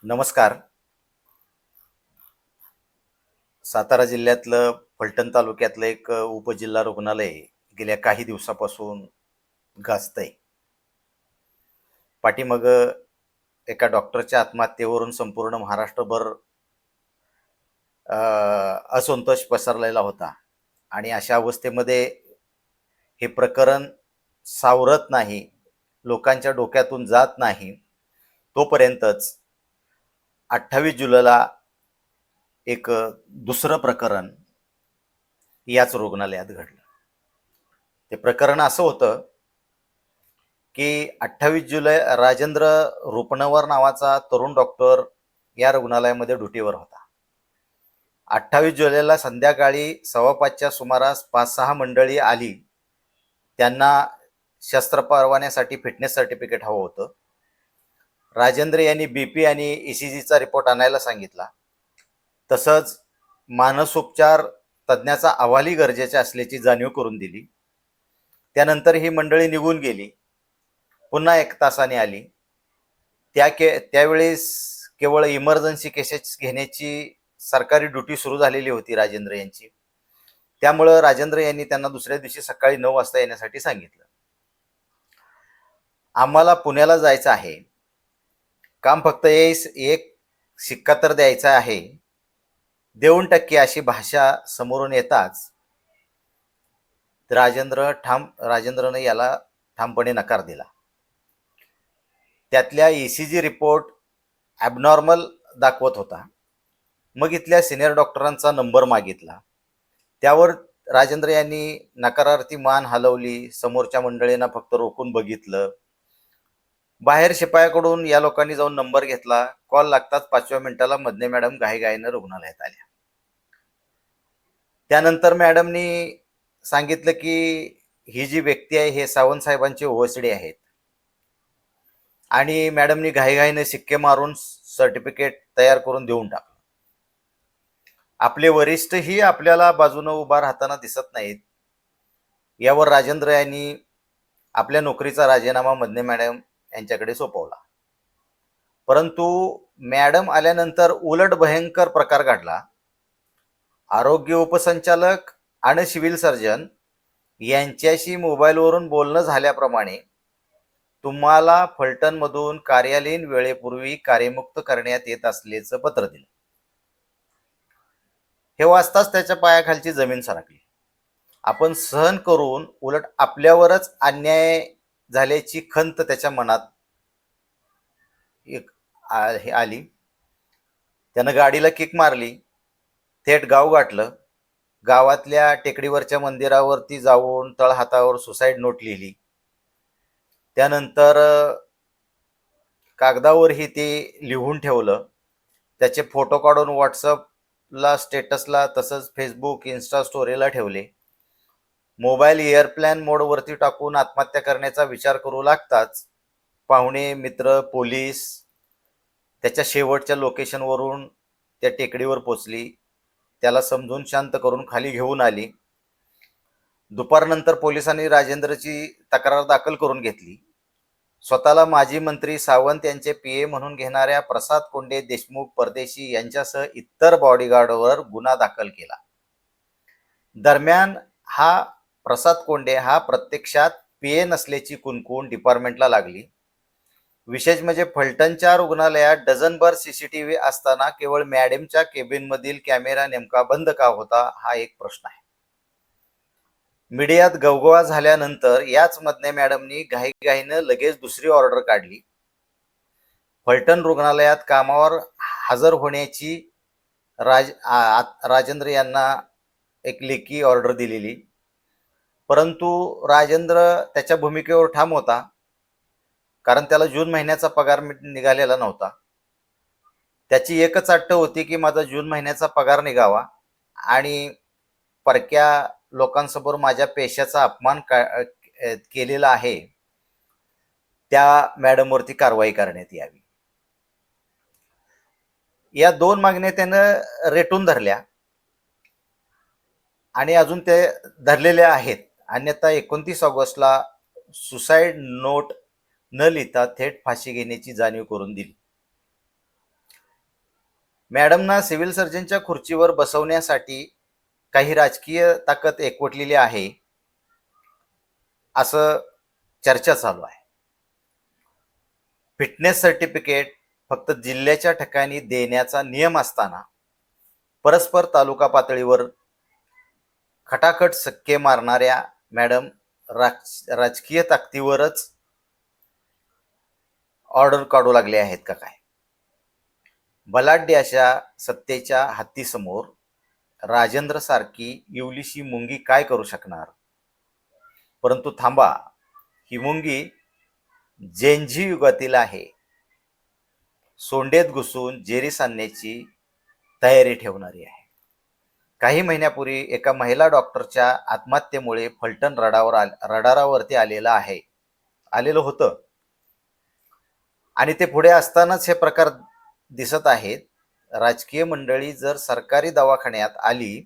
नमस्कार. सातारा जिल्ह्यातलं फलटण तालुक्यातलं एक उपजिल्हा रुग्णालय गेल्या काही दिवसापासून गाजतंय. पाठीमागं एका डॉक्टरच्या आत्महत्येवरून संपूर्ण महाराष्ट्रभर अ, असंतोष पसरलेला होता आणि अशा अवस्थेमध्ये हे प्रकरण सावरत नाही, लोकांच्या डोक्यातून जात नाही, तोपर्यंतच 28 जुलैला एक दुसरं प्रकरण याच रुग्णालयात घडलं. ते प्रकरण असं होतं की 28 जुलै राजेंद्र रुपनवर नावाचा तरुण डॉक्टर या रुग्णालयामध्ये ड्युटीवर होता. 28 जुलैला संध्याकाळी 5:15च्या सुमारास 5-6 मंडळी आली. त्यांना शस्त्र परवान्यासाठी फिटनेस सर्टिफिकेट हवं होतं. राजेंद्र यांनी बीपी आणि ईसीजीचा रिपोर्ट आणायला सांगितला. तसंच मानसोपचार तज्ज्ञाचा अहवालही गरजेचा असल्याची जाणीव करून दिली. त्यानंतर ही मंडळी निघून गेली. पुन्हा 1 तासाने आली. त्यावेळेस केवळ इमर्जन्सी केसेस घेण्याची सरकारी ड्युटी सुरू झालेली होती राजेंद्र यांची. त्यामुळं राजेंद्र यांनी त्यांना दुसऱ्या दिवशी सकाळी 9 वाजता येण्यासाठी सांगितलं. आम्हाला पुण्याला जायचं आहे, काम फक्त एक शिक्का तर द्यायचा आहे, देऊन टक्के अशी भाषा समोरून येताच राजेंद्रनं याला ठामपणे नकार दिला. त्यातल्या ईसीजी रिपोर्ट ॲबनॉर्मल दाखवत होता. मग इथल्या सिनियर डॉक्टरांचा नंबर मागितला. त्यावर राजेंद्र यांनी नकारार्थी मान हलवली. समोरच्या मंडळींना फक्त रोखून बघितलं. बाहेर शिपायाकडून या लोकांनी जाऊन नंबर घेतला. कॉल लागताच 5व्या मिनिटाला मदने मॅडम घाईघाईनं रुग्णालयात आल्या. त्यानंतर मॅडमनी सांगितलं की ही जी व्यक्ती आहे हे सावंत साहेबांचे ओवसडे आहेत आणि मॅडमनी घाईघाईने शिक्के मारून सर्टिफिकेट तयार करून देऊन टाकलं. आपले वरिष्ठही आपल्याला बाजूनं उभा राहताना दिसत नाहीत. यावर राजेंद्र यांनी आपल्या नोकरीचा राजीनामा मदने मॅडम यांच्याकडे सोपवला. परंतु मॅडम आल्यानंतर उलट भयंकर प्रकार घडला. आरोग्य उपसंचालक आणि सिव्हिल सर्जन यांच्याशी मोबाईलवरून बोलणं झाल्याप्रमाणे तुम्हाला फलटणमधून कार्यालयीन वेळेपूर्वी कार्यमुक्त करण्यात येत असल्याचं पत्र दिलं. हे वाचताच त्याच्या पायाखालची जमीन सरकली. आपण सहन करून उलट आपल्यावरच अन्याय झाल्याची खंत त्याच्या मनात आली. त्यानं गाडीला किक मारली. थेट गाव गाठलं. गावातल्या टेकडीवरच्या मंदिरावरती जाऊन तळहातावर सुसाईड नोट लिहिली. त्यानंतर कागदावरही ते लिहून ठेवलं. त्याचे फोटो काढून व्हॉट्सअपला स्टेटसला तसंच फेसबुक इन्स्टा स्टोरीला ठेवले. मोबाईल एअरप्लेन मोडवरती टाकून आत्महत्या करण्याचा विचार करू लागताच पाहुणे मित्र पोलीस त्याच्या शेवटच्या लोकेशनवरून त्या टेकडीवर पोचली. त्याला समजून शांत करून खाली घेऊन आली. दुपारनंतर पोलिसांनी राजेंद्रची तक्रार दाखल करून घेतली. स्वतःला माजी मंत्री सावंत यांचे पीए म्हणून घेणाऱ्या प्रसाद कोंडे देशमुख परदेशी यांच्यासह इतर बॉडीगार्डवर गुन्हा दाखल केला. दरम्यान हा प्रसाद कोंडे हा प्रत्यक्षात पीए नसल्याची कुणकुण डिपार्टमेंटला लागली. विशेष म्हणजे फलटणच्या रुग्णालयात डझनभर सीसीटीव्ही असताना केवळ मॅडमच्या केबिनमधील कॅमेरा नेमका बंद का होता हा एक प्रश्न आहे. मीडियात गवगवा झाल्यानंतर याच मदने मॅडमनी घाईघाईनं लगेच दुसरी ऑर्डर काढली. फलटण रुग्णालयात कामावर हजर होण्याची राजेंद्र यांना एक लेखी ऑर्डर दिलेली. परंतु राजेंद्र त्याच्या भूमिकेवर ठाम होता, कारण त्याला जून महिन्याचा पगार निघालेला नव्हता. त्याची एकच अट्ट होती की माझा जून महिन्याचा पगार निघावा आणि परक्या लोकांसमोर माझ्या पेशाचा अपमान केलेला आहे त्या मॅडमवरती कारवाई करण्यात यावी. या 2 मागण्या त्यानं रेटून धरल्या आणि अजून ते धरलेल्या आहेत. अन्यथा 29 ऑगस्टला सुसाईड नोट न लिहिता थेट फाशी घेण्याची जाणीव करून दिली. मॅडमना सिव्हिल सर्जनच्या खुर्चीवर बसवण्यासाठी काही राजकीय ताकद एकवटलेली आहे असं चर्चा चालू आहे. फिटनेस सर्टिफिकेट फक्त जिल्ह्याच्या ठिकाणी देण्याचा नियम असताना परस्पर तालुका पातळीवर खटाखट सक्के मारणाऱ्या मॅडम राजकीय ताकदीवरच ऑर्डर काढू लागले आहेत का काय? बलाढ्य अशा सत्तेच्या हत्तीसमोर राजेंद्र सारखी इवलीशी मुंगी काय करू शकणार? परंतु थांबा, ही मुंगी जेनजी युगातील आहे. सोंडेत घुसून जेरी सांडण्याची तयारी ठेवणारी आहे. काही महिन्यापूर्वी एका महिला डॉक्टरच्या आत्महत्येमुळे फलटण रडारावरती आलेलं होतं आणि ते पुढे असतानाच हे प्रकार दिसत आहेत. राजकीय मंडळी जर सरकारी दवाखान्यात आली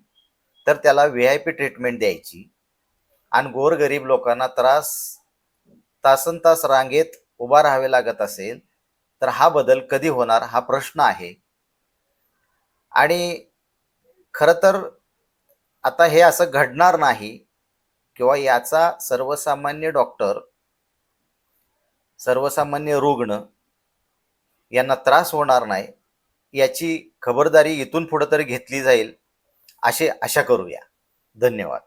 तर त्याला VIP ट्रीटमेंट द्यायची आणि गोरगरीब लोकांना तासन तास रांगेत उभा राहावे लागत असेल तर हा बदल कधी होणार हा प्रश्न आहे. आणि खरं तर आता हे असं घडणार नाही किंवा याचा सर्वसामान्य डॉक्टर, सर्वसामान्य रुग्ण यांना त्रास होणार नाही याची खबरदारी इथून पुढे तरी घेतली जाईल अशी आशा करूया. धन्यवाद.